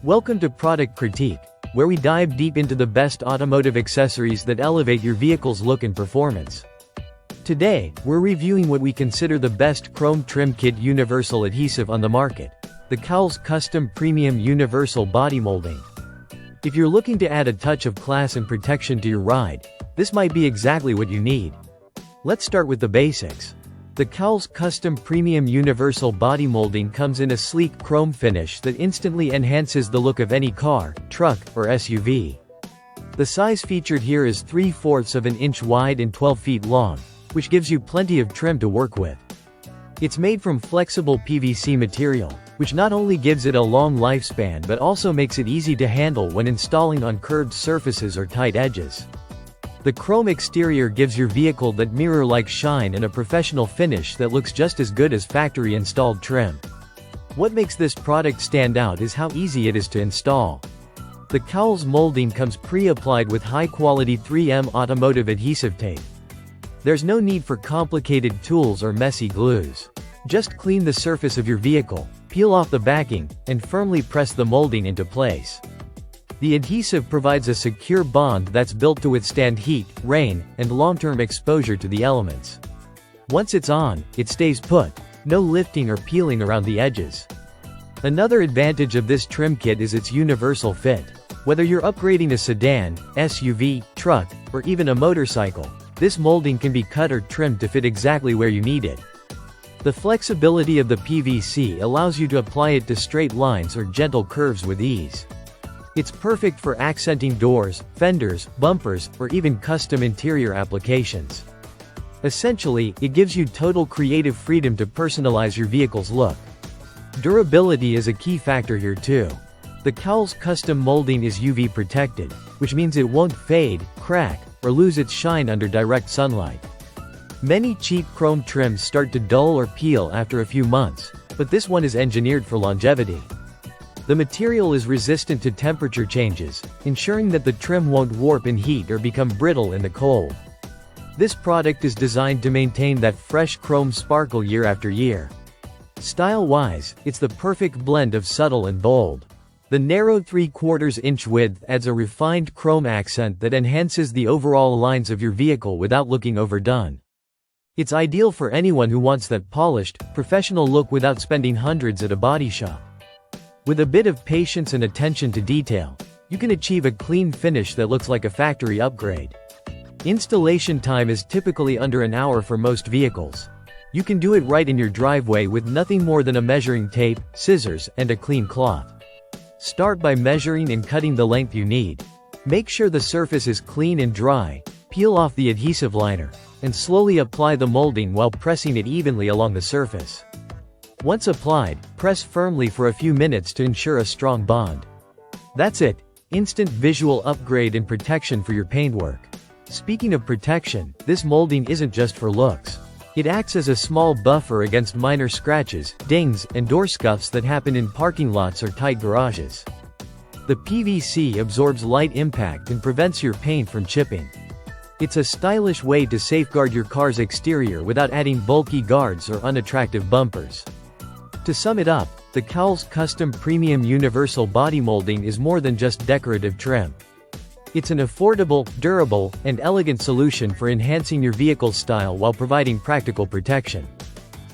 Welcome to Product Critique, where we dive deep into the best automotive accessories that elevate your vehicle's look and performance. Today, we're reviewing what we consider the best chrome trim kit universal adhesive on the market, the Cowles Custom Premium Universal Body Molding. If you're looking to add a touch of class and protection to your ride, this might be exactly what you need. Let's start with the basics. The Cowles Custom Premium Universal Body Molding comes in a sleek chrome finish that instantly enhances the look of any car, truck, or SUV. The size featured here is 3/4 of an inch wide and 12 feet long, which gives you plenty of trim to work with. It's made from flexible PVC material, which not only gives it a long lifespan but also makes it easy to handle when installing on curved surfaces or tight edges. The chrome exterior gives your vehicle that mirror-like shine and a professional finish that looks just as good as factory-installed trim. What makes this product stand out is how easy it is to install. The Cowles molding comes pre-applied with high-quality 3M automotive adhesive tape. There's no need for complicated tools or messy glues. Just clean the surface of your vehicle, peel off the backing, and firmly press the molding into place. The adhesive provides a secure bond that's built to withstand heat, rain, and long-term exposure to the elements. Once it's on, it stays put. No lifting or peeling around the edges. Another advantage of this trim kit is its universal fit. Whether you're upgrading a sedan, SUV, truck, or even a motorcycle, this molding can be cut or trimmed to fit exactly where you need it. The flexibility of the PVC allows you to apply it to straight lines or gentle curves with ease. It's perfect for accenting doors, fenders, bumpers, or even custom interior applications. Essentially, it gives you total creative freedom to personalize your vehicle's look. Durability is a key factor here too. The Cowles custom molding is UV protected, which means it won't fade, crack, or lose its shine under direct sunlight. Many cheap chrome trims start to dull or peel after a few months, but this one is engineered for longevity. The material is resistant to temperature changes, ensuring that the trim won't warp in heat or become brittle in the cold. This product is designed to maintain that fresh chrome sparkle year after year. Style-wise, it's the perfect blend of subtle and bold. The narrow 3/4 inch width adds a refined chrome accent that enhances the overall lines of your vehicle without looking overdone. It's ideal for anyone who wants that polished, professional look without spending hundreds at a body shop. With a bit of patience and attention to detail, you can achieve a clean finish that looks like a factory upgrade. Installation time is typically under an hour for most vehicles. You can do it right in your driveway with nothing more than a measuring tape, scissors, and a clean cloth. Start by measuring and cutting the length you need. Make sure the surface is clean and dry, peel off the adhesive liner, and slowly apply the molding while pressing it evenly along the surface. Once applied, press firmly for a few minutes to ensure a strong bond. That's it. Instant visual upgrade and protection for your paintwork. Speaking of protection, this molding isn't just for looks. It acts as a small buffer against minor scratches, dings, and door scuffs that happen in parking lots or tight garages. The PVC absorbs light impact and prevents your paint from chipping. It's a stylish way to safeguard your car's exterior without adding bulky guards or unattractive bumpers. To sum it up, the Cowles Custom Premium Universal Body Molding is more than just decorative trim. It's an affordable, durable, and elegant solution for enhancing your vehicle's style while providing practical protection.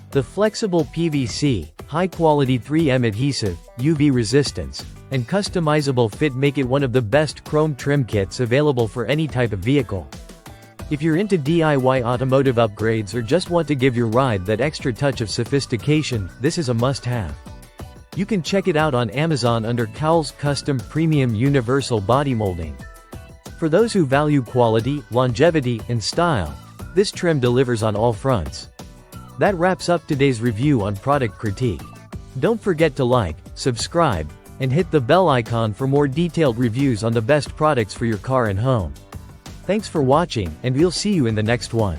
The flexible PVC, high-quality 3M adhesive, UV resistance, and customizable fit make it one of the best chrome trim kits available for any type of vehicle. If you're into DIY automotive upgrades or just want to give your ride that extra touch of sophistication, this is a must-have. You can check it out on Amazon under Cowles Custom Premium Universal Body Molding. For those who value quality, longevity, and style, this trim delivers on all fronts. That wraps up today's review on Product Critique. Don't forget to like, subscribe, and hit the bell icon for more detailed reviews on the best products for your car and home. Thanks for watching, and we'll see you in the next one.